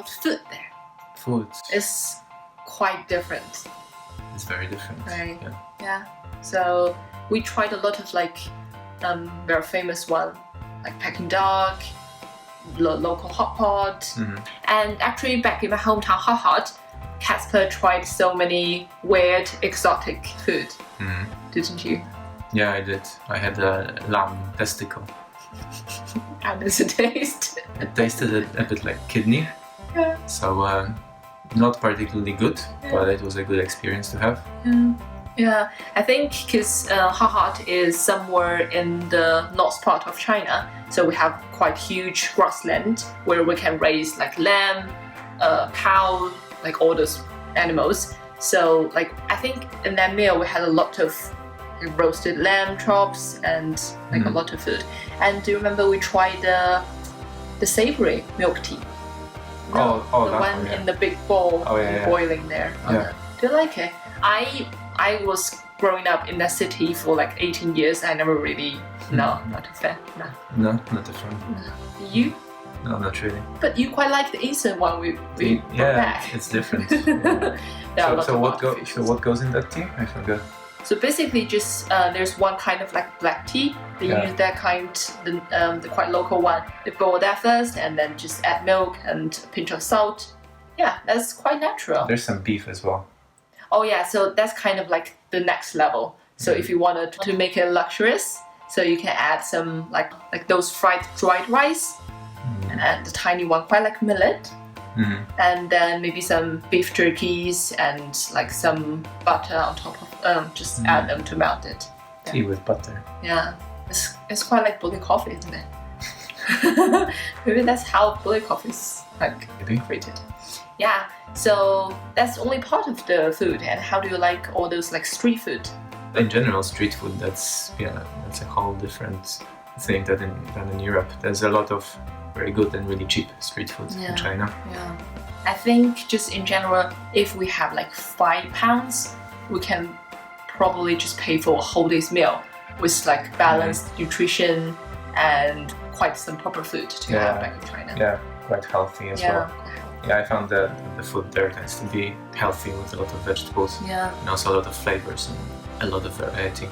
about food there? Food. It's quite different. It's very different. Right. Yeah. Yeah. So we tried a lot of like very famous one, like Peking duck, local Hohhot, and actually back in my hometown Hohhot, Kacper tried so many weird exotic food. Didn't you? Yeah, I did. I had a lamb testicle. How does it taste? It tasted a bit like kidney. Yeah. So not particularly good, but it was a good experience to have. Yeah, I think because Hohhot is somewhere in the north part of China, so we have quite huge grassland where we can raise like lamb, cow, like all those animals. So like I think in that meal we had a lot of roasted lamb chops and like a lot of food. And do you remember we tried the savory milk tea? The that one in the big bowl boiling there. Do you like it? I was growing up in that city for like 18 years. I never really, not a fan. No, not a fan. No. You? No, not really. But you quite like the instant one we brought back. It's different. So what goes in that tea? I forgot. So basically, just there's one kind of like black tea. They use that kind, the quite local one. They boil that first, and then just add milk and a pinch of salt. Yeah, that's quite natural. There's some beef as well. Oh yeah, so that's kind of like the next level. So if you wanted to make it luxurious, so you can add some like those fried dried rice, and the tiny one quite like millet. And then maybe some beef jerkies and like some butter on top of just add them to melt it. Tea with butter. Yeah, it's quite like bullet coffee, isn't it? Maybe that's how bullet coffee is like created. Yeah, so that's only part of the food. And how do you like all those like street food? In general, street food that's a whole different thing than in Europe. There's a lot of very good and really cheap street food in China. Yeah, I think just in general, if we have like £5, we can probably just pay for a whole day's meal with like balanced nutrition and quite some proper food to have back in China. Yeah, quite healthy as well. Yeah, I found that the food there tends to be healthy with a lot of vegetables and also a lot of flavors and a lot of variety.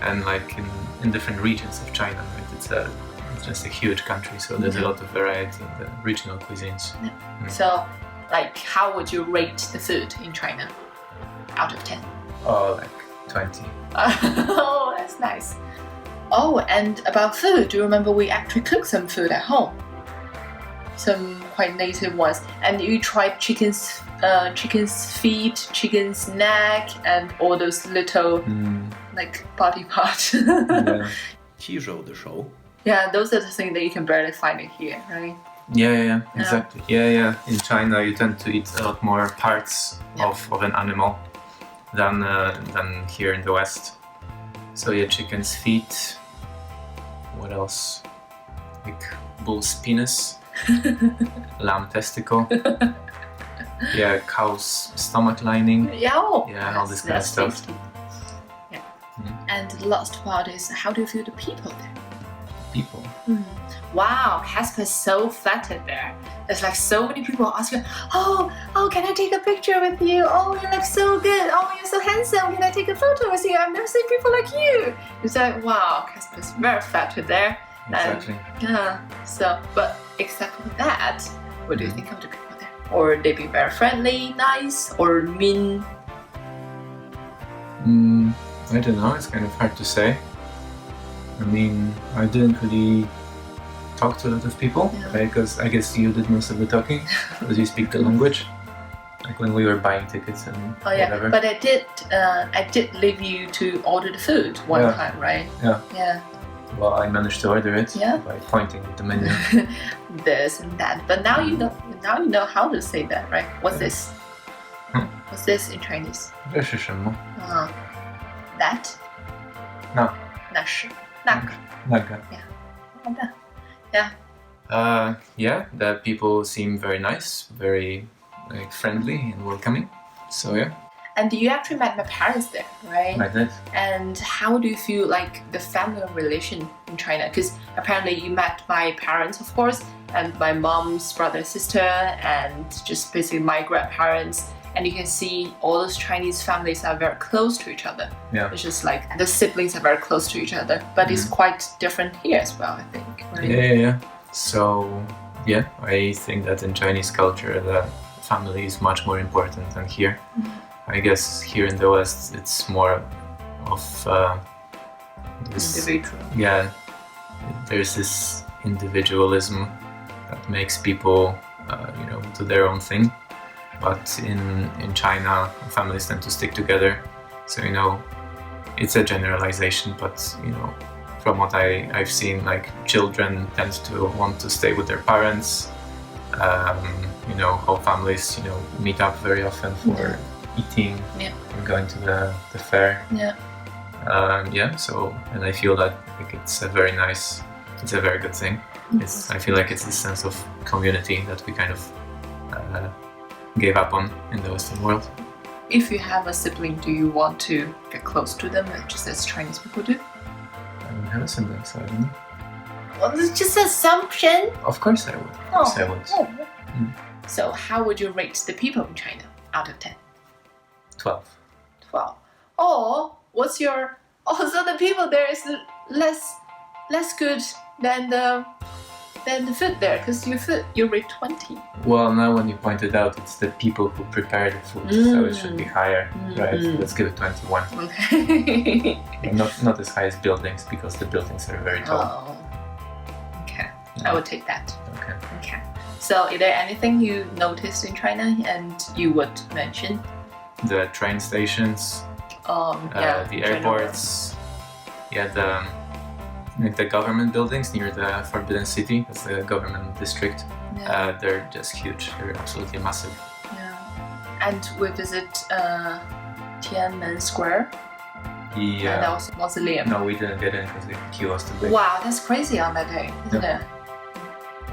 And like in different regions of China, right? It's just a huge country, so there's a lot of variety in the regional cuisines. So, like, how would you rate the food in China out of 10? Oh, like 20. Oh, that's nice. Oh, and about food, do you remember we actually cooked some food at home? Some quite native ones. And you tried chicken's feet, chicken's neck, and all those little like body parts. Yeah, those are the things that you can barely find it here, right? Yeah, exactly. Yeah. In China, you tend to eat a lot more parts of an animal than here in the West. So yeah, chicken's feet. What else? Like bull's penis, lamb testicle. Yeah, cow's stomach lining. All this kind of stuff. Tasty. Yeah. And the last part is, how do you feel the people there? People. Wow, Kacper's so flattered there. There's like so many people asking, oh, can I take a picture with you? Oh, you're like so good. Oh, you're so handsome. Can I take a photo with you? I've never seen people like you. It's like, wow, Kacper's very flattered there. Exactly. So, but except for that, what do you think of the people there? Or they be very friendly, nice, or mean? I don't know. It's kind of hard to say. I mean, I didn't really talk to a lot of people, because I guess you did most of the talking, because you speak the language. Like when we were buying tickets and whatever. But I did leave you to order the food one time, right? Yeah. Well, I managed to order it by pointing at the menu. This and that. But now you know how to say that, right? What's this? What's this in Chinese? 这是什么? That? 那是那个 Yeah, the people seem very nice, very friendly and welcoming. So yeah. And you actually met my parents there, right? I did. And how do you feel like the family relation in China? Because apparently you met my parents, of course, and my mom's brother and sister, and just basically my grandparents. And you can see all those Chinese families are very close to each other. Yeah. It's just like the siblings are very close to each other, but it's quite different here as well, I think. Right? Yeah. So, yeah, I think that in Chinese culture, the family is much more important than here. I guess here in the West, it's more of this. Individual. Yeah, there's this individualism that makes people, do their own thing. But in China, families tend to stick together. So, it's a generalization, but, from what I've seen, like children tend to want to stay with their parents. Whole families, meet up very often for eating and going to the fair. So, and I feel that it's a very good thing. I feel like it's a sense of community that we kind of gave up on in the Western world. If you have a sibling, do you want to get close to them, just as Chinese people do? I don't have a sibling, so I don't know. Well, it's just an assumption. Of course I would. Of course I would. So how would you rate the people in China out of 10? 12. 12. Or what's your... Also the people there is less good than the food there, because your food you rate 20. Well, now when you pointed out, it's the people who prepare the food, so it should be higher, right? Let's give it 21. Okay. Not as high as buildings, because the buildings are very tall. Oh. Okay. I would take that. Okay. So is there anything you noticed in China and you would mention? The train stations, the airports, the government buildings near the Forbidden City, that's the government district. They're just huge. They're absolutely massive. Yeah. And we visit Tiananmen Square. Yeah. And also Mausoleum. No, we didn't get in because the queue was too big. Wow, that's crazy on that day, isn't it?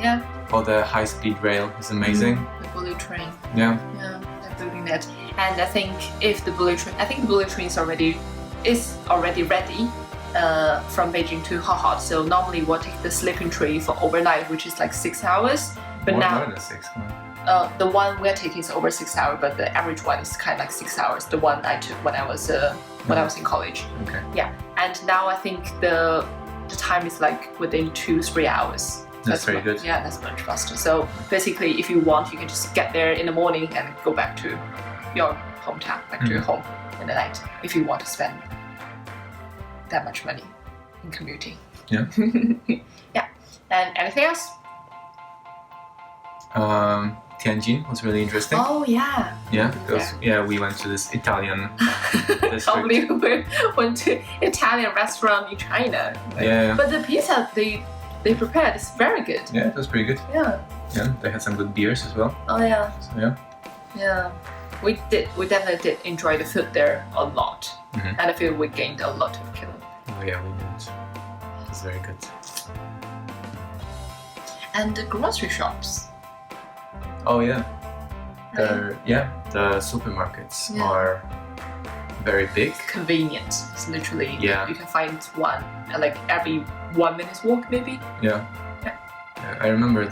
Yeah. Oh, the high-speed rail is amazing. The bullet train. Yeah. Yeah, they're building that. And I think the bullet train is already ready from Beijing to Hohhot. So normally we'll take the sleeping train for overnight, which is like 6 hours. But more than 6. The one we're taking is over 6 hours, but the average one is kind of like 6 hours. The one I took when I was in college. Okay. Yeah, and now I think the time is like within 2-3 hours. That's very good. Yeah, that's much faster. So basically, if you want, you can just get there in the morning and go back to your hometown, back to your home in the night, if you want to spend that much money in commuting. Yeah. Yeah. And anything else? Tianjin was really interesting. Oh yeah. Yeah, because we went to this Italian district. Probably we went to Italian restaurant in China. Yeah. But the pizza they prepared is very good. Yeah, it was pretty good. Yeah. Yeah, they had some good beers as well. Oh yeah. So yeah. Yeah. We definitely did enjoy the food there a lot. And I feel we gained a lot of kilo. Oh yeah, we did. It was very good. And the grocery shops. Oh yeah. The supermarkets are very big. Convenient. It's literally you can find one like every 1 minute's walk maybe. Yeah. I remember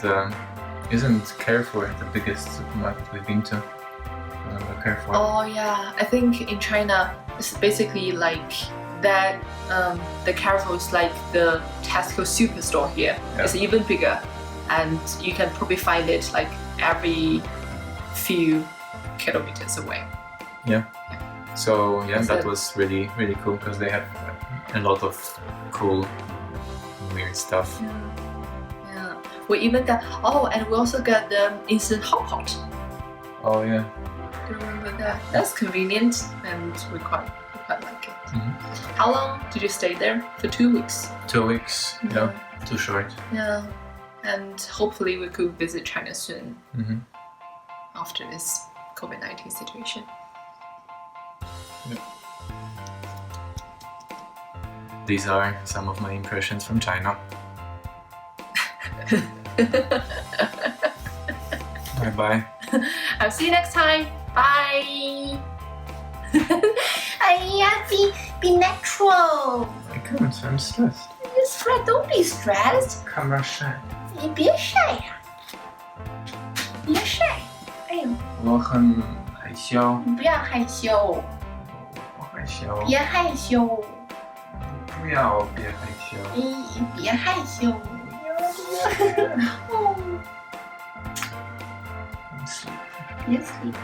isn't Kacper the biggest supermarket we've been to? Kacper. Oh yeah, I think in China it's basically like that. The Kacper is like the Tesco superstore here. Yeah. It's even bigger, and you can probably find it like every few kilometers away. Yeah. So that was really really cool because they have a lot of cool weird stuff. Yeah. We even got and we also got the instant Hohhot. Oh yeah. Do you remember that? That's convenient and we quite like it. How long did you stay there? For 2 weeks? 2 weeks. Yeah. Too short. Yeah. And hopefully we could visit China soon after this COVID-19 situation. Yep. These are some of my impressions from China. Bye bye. I'll see you next time. Bye. Be natural. I can't, I'm stressed. You're stressed. Don't be stressed. Camera shy. 你别晒呀，别晒。哎呦，我很害羞。你不要害羞，我害羞。别害羞。不要，别害羞。哎，别害羞。哦，别 sleep。